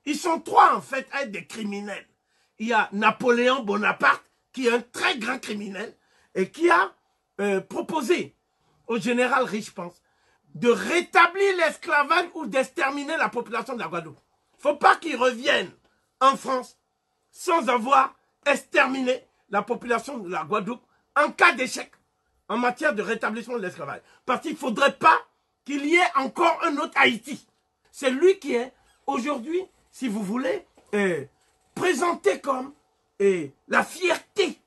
Ils sont trois, en fait, à être des criminels. Il y a Napoléon Bonaparte, qui est un très grand criminel, et qui a proposé au général riche, je pense, de rétablir l'esclavage ou d'exterminer la population de la Guadeloupe. Il ne faut pas qu'ils reviennent en France sans avoir exterminé la population de la Guadeloupe en cas d'échec en matière de rétablissement de l'esclavage. Parce qu'il ne faudrait pas qu'il y ait encore un autre Haïti. C'est lui qui est aujourd'hui, si vous voulez, présenté comme la fierté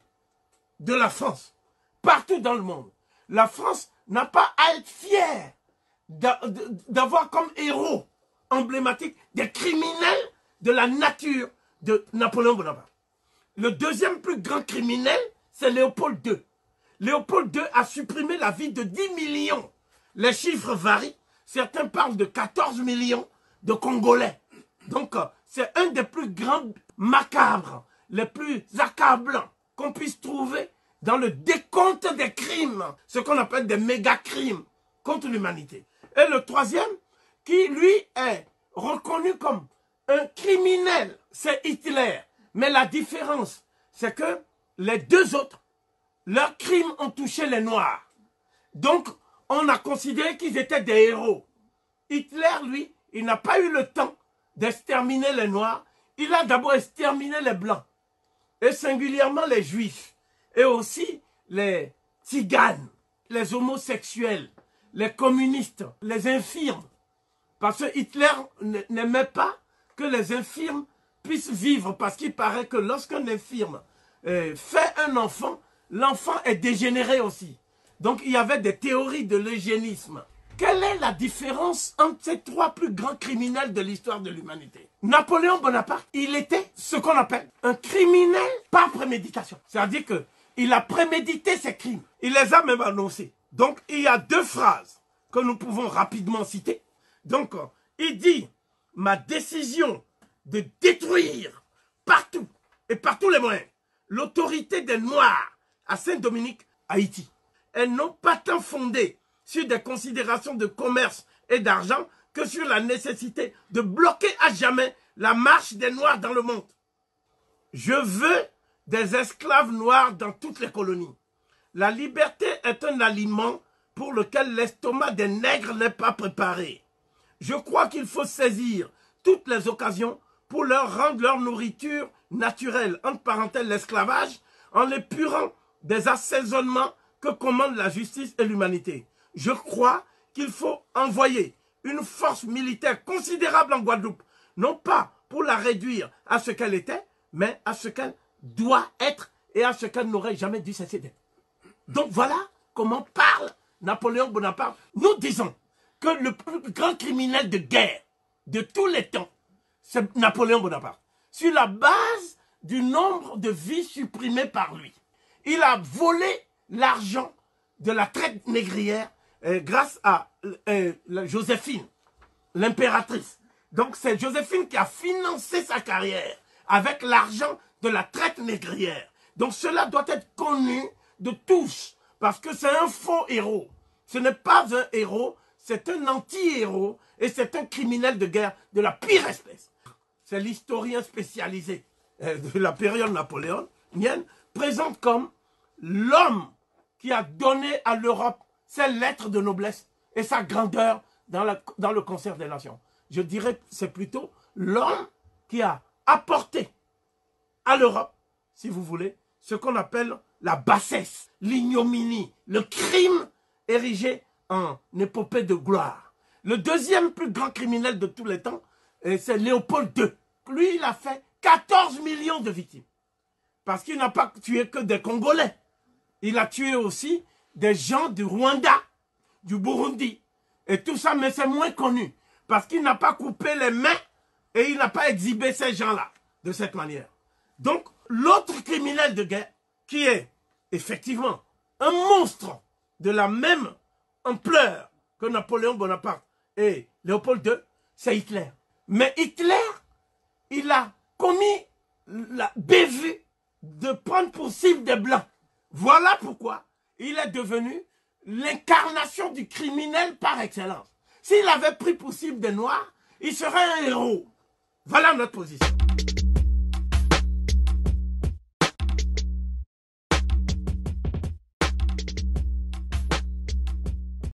de la France partout dans le monde. La France n'a pas à être fière d'avoir comme héros emblématiques des criminels de la nature de Napoléon Bonaparte. Le deuxième plus grand criminel, c'est Léopold II. Léopold II a supprimé la vie de 10 millions. Les chiffres varient. Certains parlent de 14 millions de Congolais. Donc, c'est un des plus grands macabres, les plus accablants qu'on puisse trouver dans le décompte des crimes, ce qu'on appelle des méga-crimes contre l'humanité. Et le troisième, qui lui est reconnu comme un criminel, c'est Hitler. Mais la différence, c'est que les deux autres, leurs crimes ont touché les Noirs. Donc, on a considéré qu'ils étaient des héros. Hitler, lui, il n'a pas eu le temps d'exterminer les Noirs. Il a d'abord exterminé les Blancs. Et singulièrement les Juifs. Et aussi les Tziganes, les homosexuels, les communistes, les infirmes. Parce que Hitler n'aimait pas que les infirmes puissent vivre. Parce qu'il paraît que lorsqu'un infirme fait un enfant, l'enfant est dégénéré aussi. Donc il y avait des théories de l'eugénisme. Quelle est la différence entre ces trois plus grands criminels de l'histoire de l'humanité? Napoléon Bonaparte, il était ce qu'on appelle un criminel par préméditation. C'est-à-dire qu'il a prémédité ses crimes. Il les a même annoncés. Donc il y a deux phrases que nous pouvons rapidement citer. Donc il dit « Ma décision de détruire partout et par tous les moyens l'autorité des Noirs à Saint-Dominique, Haïti. Elles n'ont pas tant fondé sur des considérations de commerce et d'argent que sur la nécessité de bloquer à jamais la marche des Noirs dans le monde. Je veux des esclaves noirs dans toutes les colonies. La liberté est un aliment pour lequel l'estomac des nègres n'est pas préparé. Je crois qu'il faut saisir toutes les occasions pour leur rendre leur nourriture naturelle, entre parenthèses l'esclavage, en les purant des assaisonnements que commandent la justice et l'humanité. Je crois qu'il faut envoyer une force militaire considérable en Guadeloupe, non pas pour la réduire à ce qu'elle était, mais à ce qu'elle doit être et à ce qu'elle n'aurait jamais dû cesser d'être. Donc voilà comment parle Napoléon Bonaparte. Nous disons que le plus grand criminel de guerre de tous les temps, c'est Napoléon Bonaparte. Sur la base du nombre de vies supprimées par lui. Il a volé l'argent de la traite négrière grâce à Joséphine, l'impératrice. Donc c'est Joséphine qui a financé sa carrière avec l'argent de la traite négrière. Donc cela doit être connu de tous, parce que c'est un faux héros. Ce n'est pas un héros, c'est un anti-héros et c'est un criminel de guerre de la pire espèce. C'est l'historien spécialisé de la période napoléonienne, présente comme l'homme qui a donné à l'Europe ses lettres de noblesse et sa grandeur dans le concert des nations. Je dirais que c'est plutôt l'homme qui a apporté à l'Europe, si vous voulez, ce qu'on appelle la bassesse, l'ignominie, le crime érigé en épopée de gloire. Le deuxième plus grand criminel de tous les temps, c'est Léopold II. Lui, il a fait 14 millions de victimes. Parce qu'il n'a pas tué que des Congolais. Il a tué aussi des gens du Rwanda, du Burundi. Et tout ça, mais c'est moins connu. Parce qu'il n'a pas coupé les mains et il n'a pas exhibé ces gens-là de cette manière. Donc, l'autre criminel de guerre, qui est effectivement un monstre de la même ampleur que Napoléon Bonaparte et Léopold II, c'est Hitler. Mais Hitler, il a commis la bévue de prendre pour cible des Blancs. Voilà pourquoi il est devenu l'incarnation du criminel par excellence. S'il avait pris pour cible des Noirs, il serait un héros. Voilà notre position.